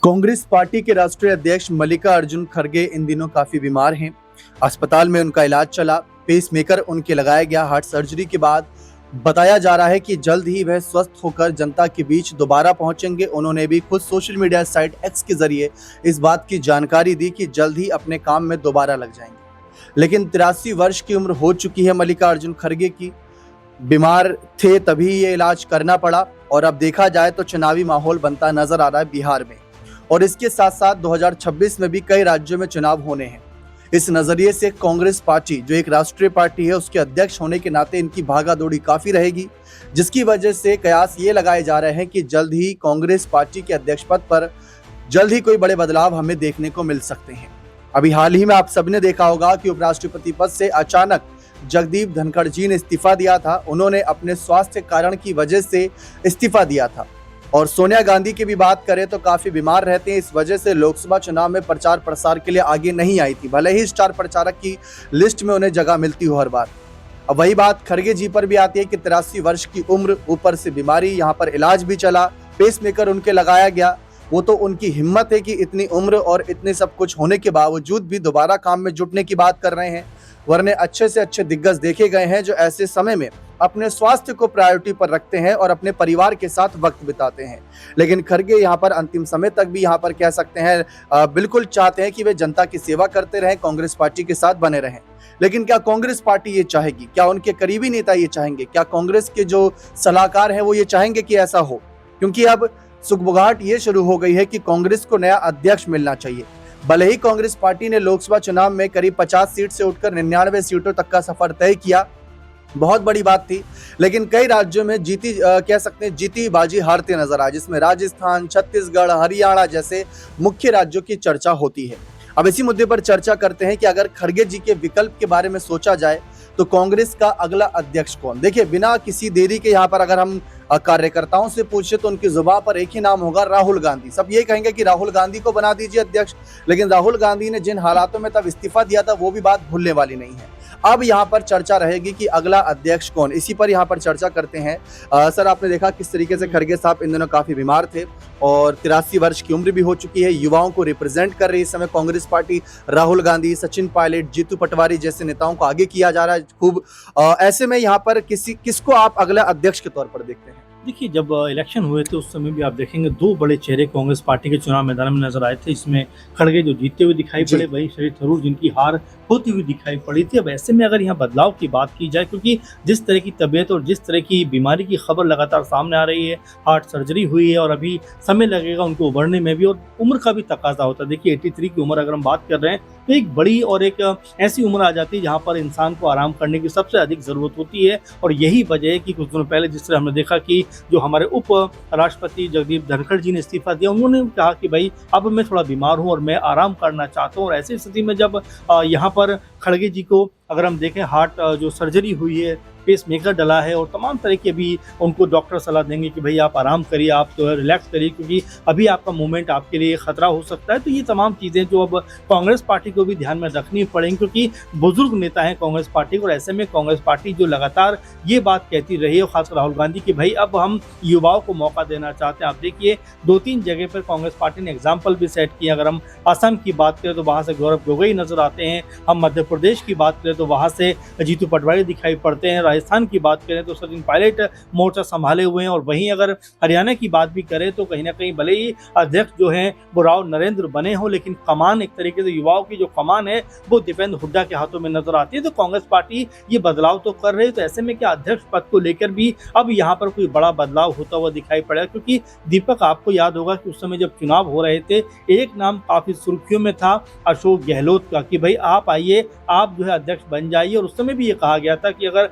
Congress party के राष्ट्रीय अध्यक्ष मल्लिकार्जुन खड़गे इन दिनों काफी बीमार हैं। अस्पताल में उनका इलाज चला, पेसमेकर उनके लगाया गया। हार्ट सर्जरी के बाद बताया जा रहा है कि जल्द ही वह स्वस्थ होकर जनता के बीच दोबारा पहुंचेंगे। उन्होंने भी खुद सोशल मीडिया साइट एक्स के जरिए इस बात की जानकारी दी कि जल्द ही अपने काम में दोबारा लग जाएंगे। लेकिन 83 वर्ष की उम्र हो चुकी है मल्लिकार्जुन खड़गे की। बीमार थे तभी ये इलाज करना पड़ा और अब देखा जाए तो चुनावी माहौल बनता नजर आ रहा है बिहार में, और इसके साथ साथ 2026 में भी कई राज्यों में चुनाव होने हैं। इस नजरिए से कांग्रेस पार्टी जो एक राष्ट्रीय पार्टी है, उसके अध्यक्ष होने के नाते इनकी भागा दौड़ी काफी रहेगी, जिसकी वजह से कयास ये लगाए जा रहे हैं कि जल्द ही कांग्रेस पार्टी के अध्यक्ष पद पर जल्द ही कोई बड़े बदलाव हमें देखने को मिल सकते हैं। अभी हाल ही में आप सबने देखा होगा कि उपराष्ट्रपति पद से अचानक जगदीप धनखड़ जी ने इस्तीफा दिया था। उन्होंने अपने स्वास्थ्य कारण की वजह से इस्तीफा दिया था। और सोनिया गांधी की भी बात करें तो काफी बीमार रहते हैं, इस वजह से लोकसभा चुनाव में प्रचार प्रसार के लिए आगे नहीं आई थी, भले ही स्टार प्रचारक की लिस्ट में उन्हें जगह मिलती हो हर बार। अब वही बात खड़गे जी पर भी आती है कि 83 वर्ष की उम्र, ऊपर से बीमारी, यहाँ पर इलाज भी चला, पेसमेकर उनके लगाया गया। वो तो उनकी हिम्मत है कि इतनी उम्र और इतने सब कुछ होने के बावजूद भी दोबारा काम में जुटने की बात कर रहे हैं। वरने अच्छे से अच्छे दिग्गज देखे गए हैं जो ऐसे समय में अपने स्वास्थ्य को प्रायोरिटी पर रखते हैं और अपने परिवार के साथ वक्त बिताते हैं। लेकिन खड़गे यहाँ पर अंतिम समय तक भी यहाँ पर कह सकते हैं बिल्कुल चाहते हैं कि वे जनता की सेवा करते रहें, कांग्रेस पार्टी के साथ बने रहें। लेकिन क्या कांग्रेस पार्टी ये चाहेगी? क्या उनके करीबी नेता ये चाहेंगे? क्या कांग्रेस के जो सलाहकार हैं वो ये चाहेंगे कि ऐसा हो? क्योंकि अब सुगबुगाहट ये शुरू हो गई है कि कांग्रेस को नया अध्यक्ष मिलना चाहिए। भले ही कांग्रेस पार्टी ने लोकसभा चुनाव में करीब 50 सीट से उठकर 99 सीटों तक का सफर तय किया, बहुत बड़ी बात थी, लेकिन कई राज्यों में कह सकते हैं जीती बाजी हारते नजर आए, जिसमें राजस्थान, छत्तीसगढ़, हरियाणा जैसे मुख्य राज्यों की चर्चा होती है। अब इसी मुद्दे पर चर्चा करते हैं कि अगर खड़गे जी के विकल्प के बारे में सोचा जाए तो कांग्रेस का अगला अध्यक्ष कौन? देखिए, बिना किसी देरी के यहाँ पर अगर हम कार्यकर्ताओं से पूछे तो उनकी जुबान पर एक ही नाम होगा, राहुल गांधी। सब ये कहेंगे कि राहुल गांधी को बना दीजिए अध्यक्ष, लेकिन राहुल गांधी ने जिन हालातों में तब इस्तीफा दिया था वो भी बात भूलने वाली नहीं है। अब यहाँ पर चर्चा रहेगी कि अगला अध्यक्ष कौन, इसी पर यहाँ पर चर्चा करते हैं। सर, आपने देखा किस तरीके से खड़गे साहब इन दिनों काफी बीमार थे और 83 वर्ष की उम्र भी हो चुकी है। युवाओं को रिप्रेजेंट कर रही इस समय कांग्रेस पार्टी। राहुल गांधी, सचिन पायलट, जीतू पटवारी जैसे नेताओं को आगे किया जा रहा है खूब। ऐसे में यहाँ पर किसको आप अगला अध्यक्ष के तौर पर देखते हैं? देखिए, जब इलेक्शन हुए थे उस समय भी आप देखेंगे दो बड़े चेहरे कांग्रेस पार्टी के चुनाव मैदान में नजर आए थे। इसमें खड़गे जो जीतते हुए दिखाई पड़े, वहीं शशि थरूर जिनकी हार होती हुई दिखाई पड़ी थी। अब ऐसे में अगर यहाँ बदलाव की बात की जाए, क्योंकि जिस तरह की तबीयत और जिस तरह की बीमारी की खबर लगातार सामने आ रही है, हार्ट सर्जरी हुई है और अभी समय लगेगा उनको उभरने में भी, और उम्र का भी तकाजा होता है। देखिए, 83 की उम्र अगर हम बात कर रहे हैं तो एक बड़ी और एक ऐसी उम्र आ जाती है जहाँ पर इंसान को आराम करने की सबसे अधिक जरूरत होती है। और यही वजह है कि कुछ दिनों पहले जिस तरह हमने देखा कि जो हमारे उप राष्ट्रपति जगदीप धनखड़ जी ने इस्तीफा दिया, उन्होंने कहा कि भाई अब मैं थोड़ा बीमार हूं और मैं आराम करना चाहता हूं। और ऐसी स्थिति में जब यहाँ पर खड़गे जी को अगर हम देखें, हार्ट जो सर्जरी हुई है, पेसमेकर डला है और तमाम तरह की अभी उनको डॉक्टर सलाह देंगे कि भाई आप आराम करिए, आप तो रिलैक्स करिए, क्योंकि अभी आपका मूवमेंट आपके लिए खतरा हो सकता है। तो ये तमाम चीज़ें जो अब कांग्रेस पार्टी को भी ध्यान में रखनी पड़ेंगी, क्योंकि बुजुर्ग नेता हैं कांग्रेस पार्टी और ऐसे में कांग्रेस पार्टी जो लगातार ये बात कहती रही है, खासकर राहुल गांधी, की भाई अब हम युवाओं को मौका देना चाहते हैं। आप देखिए, 2-3 जगह पर कांग्रेस पार्टी ने एग्जाम्पल भी सेट किए। अगर हम असम की बात करें तो वहाँ से गौरव गोगोई नजर आते हैं, हम मध्य प्रदेश की बात करें तो वहाँ से जीतू पटवारी दिखाई पड़ते हैं, राजस्थान की बात करें तो सचिन पायलट मोर्चा संभाले हुए हैं, और वहीं अगर हरियाणा की बात भी करें तो कहीं ना कहीं भले ही अध्यक्ष जो हैं वो राव नरेंद्र बने हो, लेकिन कमान एक तरीके से युवाओं की जो कमान है वो दीपेंद्र हुड्डा के हाथों में नजर आती है। तो कांग्रेस पार्टी ये बदलाव तो कर रही है। तो ऐसे में क्या अध्यक्ष पद को लेकर भी अब यहाँ पर कोई बड़ा बदलाव होता हुआ दिखाई पड़ेगा? क्योंकि दीपक, आपको याद होगा कि उस समय जब चुनाव हो रहे थे, एक नाम काफी सुर्खियों में था, अशोक गहलोत का, कि भाई आप आइए, आप जो है अध्यक्ष बन जाइए। और उस समय भी ये कहा गया था कि अगर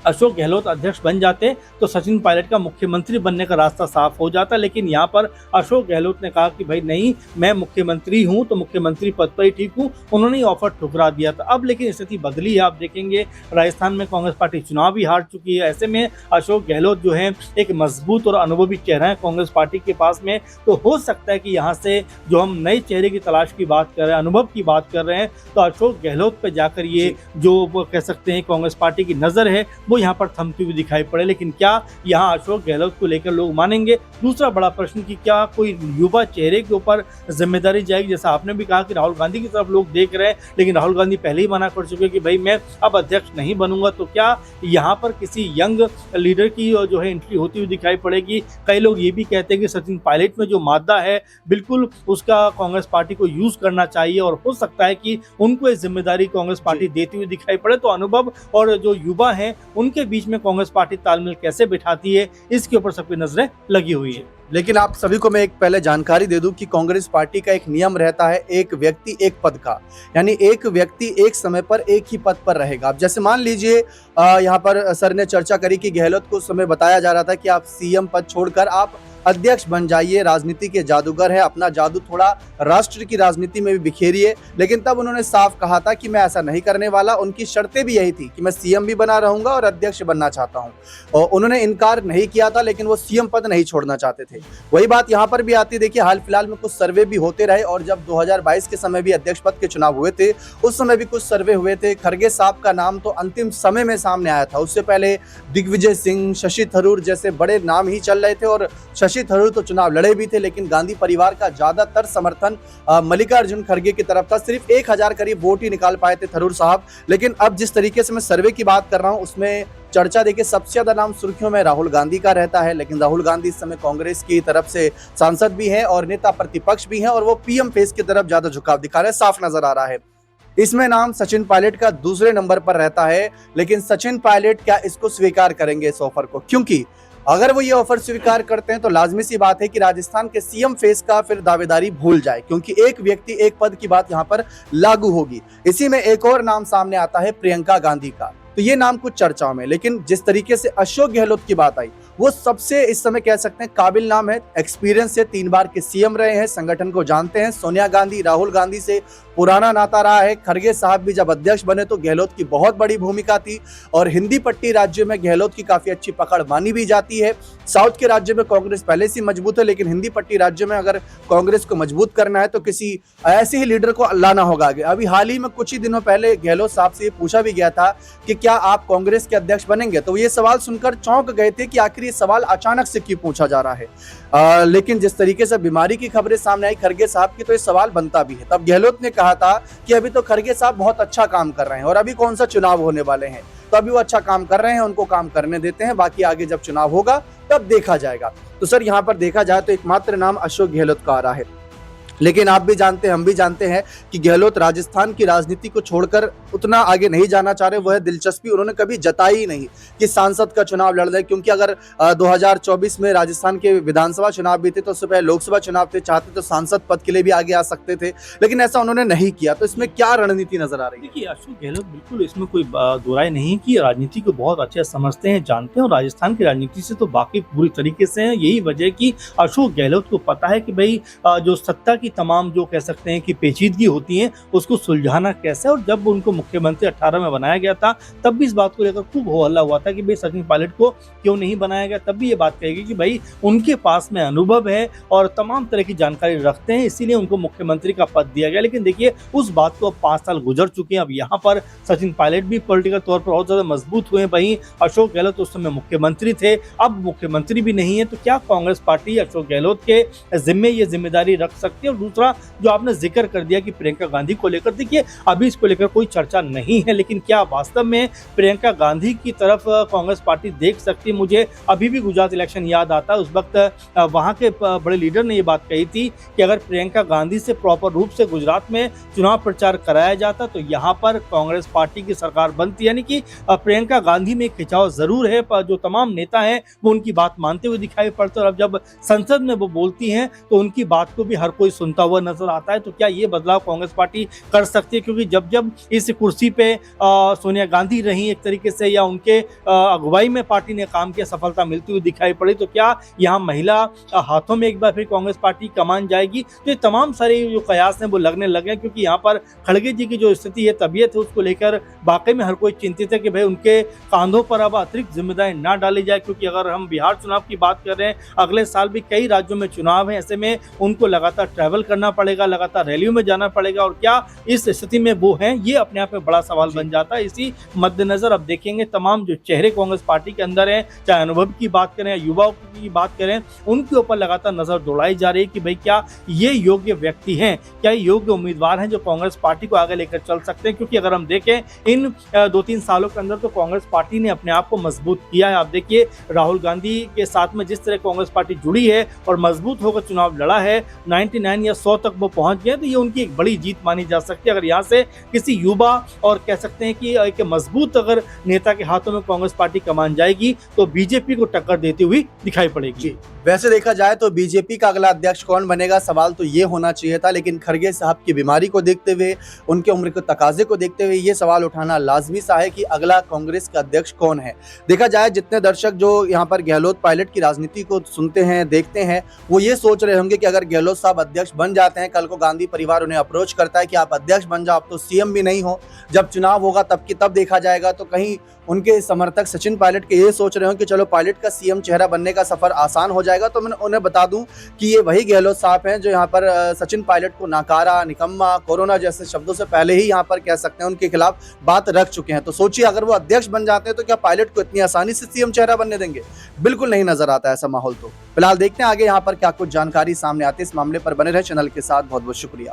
अशोक गहलोत अध्यक्ष बन जाते तो सचिन पायलट का मुख्यमंत्री बनने का रास्ता साफ हो जाता। लेकिन यहाँ पर अशोक गहलोत ने कहा कि भाई नहीं, मैं मुख्यमंत्री हूँ तो मुख्यमंत्री पद पर ही ठीक हूँ। उन्होंने ऑफर ठुकरा दिया था। अब लेकिन स्थिति बदली है। आप देखेंगे राजस्थान में कांग्रेस पार्टी चुनाव भी हार चुकी है। ऐसे में अशोक गहलोत जो है एक मजबूत और अनुभवी चेहरा है कांग्रेस पार्टी के पास में। तो हो सकता है कि यहाँ से जो हम नए चेहरे की तलाश की बात कर रहे हैं, अनुभव की बात कर रहे हैं, तो अशोक गहलोत पर जाकर ये जो कह सकते हैं कांग्रेस पार्टी की नजर है वो यहाँ पर थमती हुई दिखाई पड़े। लेकिन क्या यहाँ अशोक गहलोत को लेकर लोग मानेंगे? दूसरा बड़ा प्रश्न कि क्या कोई युवा चेहरे के ऊपर जिम्मेदारी जाएगी? जैसा आपने भी कहा कि राहुल गांधी की तरफ लोग देख रहे हैं, लेकिन राहुल गांधी पहले ही मना कर चुके कि भाई मैं अब अध्यक्ष नहीं बनूंगा। तो क्या यहाँ पर किसी यंग लीडर की जो है एंट्री होती हुई दिखाई पड़ेगी? कई लोग ये भी कहते हैं कि सचिन पायलट में जो मादा है बिल्कुल उसका कांग्रेस पार्टी को यूज करना चाहिए और हो सकता है कि उनको ये जिम्मेदारी कांग्रेस पार्टी देती हुई दिखाई पड़े। तो अनुभव और जो युवा हैं उनके बीच में कांग्रेस पार्टी तालमेल कैसे बिठाती है, इसके ऊपर सबकी नजरें लगी हुई है। लेकिन आप सभी को मैं एक पहले जानकारी दे दूं कि कांग्रेस पार्टी का एक नियम रहता है, एक व्यक्ति एक पद का, यानी एक व्यक्ति एक समय पर एक ही पद पर रहेगा। अब जैसे मान लीजिए यहाँ पर सर ने चर्चा करी कि गहलोत को उस समय बताया जा रहा था कि आप सीएम पद छोड़कर आप अध्यक्ष बन जाइए, राजनीति के जादूगर है, अपना जादू थोड़ा राष्ट्र की राजनीति में भी बिखेरिए। लेकिन तब उन्होंने साफ कहा था कि मैं ऐसा नहीं करने वाला। उनकी शर्तें भी यही थी कि मैं सीएम भी बना रहूंगा और अध्यक्ष बनना चाहता हूं, और उन्होंने इनकार नहीं किया था, लेकिन वो सीएम पद नहीं छोड़ना चाहते थे। वही बात यहाँ पर भी आती है। देखिए हाल फिलहाल में कुछ सर्वे भी होते रहे, और जब 2022 के समय भी अध्यक्ष पद के चुनाव हुए थे उस समय भी कुछ सर्वे हुए थे। खड़गे साहब का नाम तो अंतिम समय में सामने आया था। उससे पहले दिग्विजय सिंह, शशि थरूर जैसे बड़े नाम ही चल रहे थे, और शशि थरूर तो चुनाव लड़े भी थे, लेकिन गांधी परिवार का ज्यादातर समर्थन मल्लिकार्जुन खड़गे की तरफ था। सिर्फ 1000 करीब वोट ही निकाल पाए थे थरूर साहब। लेकिन अब जिस तरीके से मैं सर्वे की बात कर रहा हूं उसमें चर्चा देखिए सबसे ज्यादा नाम सुर्खियों में राहुल गांधी का रहता है। लेकिन राहुल गांधी इस समय कांग्रेस की तरफ से सांसद भी हैं और नेता प्रतिपक्ष भी हैं, और वो पीएम फेस की तरफ ज्यादा झुकाव दिखा रहे हैं, साफ नजर आ रहा है। इसमें नाम सचिन पायलट का दूसरे नंबर पर रहता है। लेकिन सचिन पायलट क्या इसको स्वीकार करेंगे इस ऑफर को? क्योंकि अगर वो ये ऑफर स्वीकार करते हैं तो लाजमी सी बात है कि राजस्थान के सीएम फेस का फिर दावेदारी भूल जाए, क्योंकि एक व्यक्ति एक पद की बात यहाँ पर लागू होगी। इसी में एक और नाम सामने आता है प्रियंका गांधी का। तो ये नाम कुछ चर्चाओं में, लेकिन जिस तरीके से अशोक गहलोत की बात आई वो सबसे इस समय कह सकते हैं काबिल नाम है। एक्सपीरियंस से 3 बार के सीएम रहे हैं, संगठन को जानते हैं। सोनिया गांधी, राहुल गांधी से पुराना नाता रहा है। खड़गे साहब भी जब अध्यक्ष बने तो गहलोत की बहुत बड़ी भूमिका थी, और हिंदी पट्टी राज्यों में गहलोत की काफी अच्छी पकड़ मानी भी जाती है। साउथ के राज्यों में कांग्रेस पहले से मजबूत है, लेकिन हिंदी पट्टी राज्यों में अगर कांग्रेस को मजबूत करना है तो किसी ऐसे ही लीडर को लाना होगा आगे। अभी हाल ही में कुछ ही दिनों पहले गहलोत साहब से ये पूछा भी गया था कि क्या आप कांग्रेस के अध्यक्ष बनेंगे, तो ये सवाल सुनकर चौंक गए थे कि आखिर ये सवाल अचानक से क्यों पूछा जा रहा है। लेकिन जिस तरीके से बीमारी की खबरें सामने आई खड़गे साहब की, तो ये सवाल बनता भी है। तब गहलोत ने कहा था कि अभी तो खड़गे साहब बहुत अच्छा काम कर रहे हैं और अभी कौन सा चुनाव होने वाले हैं, तो अभी वो अच्छा काम कर रहे हैं, उनको काम करने देते हैं, बाकी आगे जब चुनाव होगा तब देखा जाएगा। तो सर यहाँ पर देखा जाए तो एकमात्र नाम अशोक गहलोत का आ रहा है। लेकिन आप भी जानते हैं, हम भी जानते हैं कि गहलोत राजस्थान की राजनीति को छोड़कर उतना आगे नहीं जाना चाह रहे। वह दिलचस्पी उन्होंने कभी जताई ही नहीं कि सांसद का चुनाव लड़ रहे, क्योंकि अगर 2024 में राजस्थान के विधानसभा चुनाव भी थे तो उससे पहले लोकसभा चुनाव थे, चाहते तो सांसद पद के लिए भी आगे आ सकते थे, लेकिन ऐसा उन्होंने नहीं किया। तो इसमें क्या रणनीति नजर आ रही है? देखिए अशोक गहलोत बिल्कुल इसमें कोई दुराई नहीं कि राजनीति को बहुत अच्छे समझते हैं, जानते हैं, और राजस्थान की राजनीति से तो बाकी पूरी तरीके से है। यही वजह कि अशोक गहलोत को पता है कि भाई जो सत्ता की तमाम जो कह सकते हैं कि पेचीदगी होती है उसको सुलझाना कैसे। और जब उनको मुख्यमंत्री 18 में बनाया गया था तब भी इस बात को लेकर खूब हो हल्ला हुआ था कि भाई सचिन पायलट को क्यों नहीं बनाया गया। तब भी ये बात कहेगी कि भाई उनके पास में अनुभव है और तमाम तरह की जानकारी रखते हैं, इसीलिए उनको मुख्यमंत्री का पद दिया गया। लेकिन देखिए उस बात को अब 5 साल गुजर चुके हैं। अब यहाँ पर सचिन पायलट भी पॉलिटिकल तौर पर बहुत ज्यादा मजबूत हुए। वहीं अशोक गहलोत उस समय मुख्यमंत्री थे, अब मुख्यमंत्री भी नहीं है। तो क्या कांग्रेस पार्टी अशोक गहलोत के जिम्मे ये जिम्मेदारी रख सकती है? और दूसरा जो आपने जिक्र कर दिया कि प्रियंका गांधी को लेकर, देखिए अभी इसको लेकर कोई चर्चा नहीं है, लेकिन क्या वास्तव में प्रियंका गांधी की तरफ कांग्रेस पार्टी देख सकती है? मुझे अभी भी गुजरात इलेक्शन याद आता है। उस वक्त वहां के बड़े लीडर ने ये बात कही थी कि अगर प्रियंका गांधी से प्रॉपर रूप से गुजरात में चुनाव प्रचार कराया जाता तो यहाँ पर कांग्रेस पार्टी की सरकार बनती। यानी कि प्रियंका गांधी में खिंचाव जरूर है, पर जो तमाम नेता हैं वो उनकी बात मानते हुए दिखाई पड़ते हैं, और अब जब संसद में वो बोलती हैं तो उनकी बात को भी हर कोई सुनता हुआ नजर आता है। तो क्या ये बदलाव कांग्रेस पार्टी कर सकती है? क्योंकि जब जब इस कुर्सी पे सोनिया गांधी रही एक तरीके से, या उनके अगुवाई में पार्टी ने काम किया, सफलता मिलती हुई दिखाई पड़ी, तो क्या यहाँ महिला हाथों में एक बार फिर कांग्रेस पार्टी कमान जाएगी? तो ये तमाम सारे जो कयास हैं वो लगने लगे, क्योंकि यहाँ पर खड़गे जी की जो स्थिति है, तबीयत है, उसको लेकर वाकई में हर कोई चिंतित है कि भाई उनके कांधों पर अब अतिरिक्त जिम्मेदारी ना डाली जाए। क्योंकि अगर हम बिहार चुनाव की बात कर रहे हैं, अगले साल भी कई राज्यों में चुनाव है, ऐसे में उनको लगातार ट्रैवल ट्रैवल करना पड़ेगा, लगातार रैलियों में जाना पड़ेगा, और क्या इस स्थिति में वो हैं, ये अपने आप में बड़ा सवाल बन जाता है। इसी मद्देनजर अब देखेंगे तमाम जो चेहरे कांग्रेस पार्टी के अंदर हैं, चाहे अनुभव की बात करें या युवाओं की बात करें, उनके ऊपर लगातार नजर दौड़ाई जा रही है कि भाई क्या ये योग्य व्यक्ति हैं, क्या ये योग्य उम्मीदवार हैं जो कांग्रेस पार्टी को आगे लेकर चल सकते हैं। क्योंकि अगर हम देखें इन 2-3 सालों के अंदर तो कांग्रेस पार्टी ने अपने आप को मजबूत किया है। आप देखिए राहुल गांधी के साथ में जिस तरह कांग्रेस पार्टी जुड़ी है और मजबूत होकर चुनाव लड़ा है, 99 या 100 तक वो पहुंच गए, तो ये उनकी एक बड़ी जीत मानी जा सकती है। अगर यहाँ से किसी युवा और कह सकते हैं कि एक मजबूत अगर नेता के हाथों में कांग्रेस पार्टी कमान जाएगी तो बीजेपी को टक्कर देती हुई दिखाई पड़ेगी। वैसे देखा जाए तो बीजेपी का अगला अध्यक्ष कौन बनेगा, सवाल तो ये होना चाहिए था, लेकिन खड़गे साहब की बीमारी को देखते हुए, उनके उम्र के तकाजे को देखते हुए ये सवाल उठाना लाजमी सा है कि अगला कांग्रेस का अध्यक्ष कौन है। देखा जाए जितने दर्शक जो यहाँ पर गहलोत पायलट की राजनीति को सुनते हैं, देखते हैं, वो ये सोच रहे होंगे कि अगर गहलोत साहब अध्यक्ष बन जाते हैं, कल को गांधी परिवार उन्हें अप्रोच करता है कि आप अध्यक्ष बन जाओ, आप तो सीएम भी नहीं हो, जब चुनाव होगा तब की तब देखा जाएगा, तो कहीं उनके समर्थक सचिन पायलट के ये सोच रहे हो कि चलो पायलट का सीएम चेहरा बनने का सफर आसान हो जाएगा। तो मैं उन्हें बता दूं कि ये वही गहलोत साहब हैं जो यहाँ पर सचिन पायलट को नाकारा, निकम्मा, कोरोना जैसे शब्दों से पहले ही यहाँ पर कह सकते हैं उनके खिलाफ बात रख चुके हैं। तो सोचिए अगर वो अध्यक्ष बन जाते हैं तो क्या पायलट को इतनी आसानी से सीएम चेहरा बनने देंगे? बिल्कुल नहीं नजर आता ऐसा माहौल। तो फिलहाल देखते हैं आगे यहाँ पर क्या कुछ जानकारी सामने आती है। इस मामले पर बने रहे चैनल के साथ। बहुत बहुत शुक्रिया।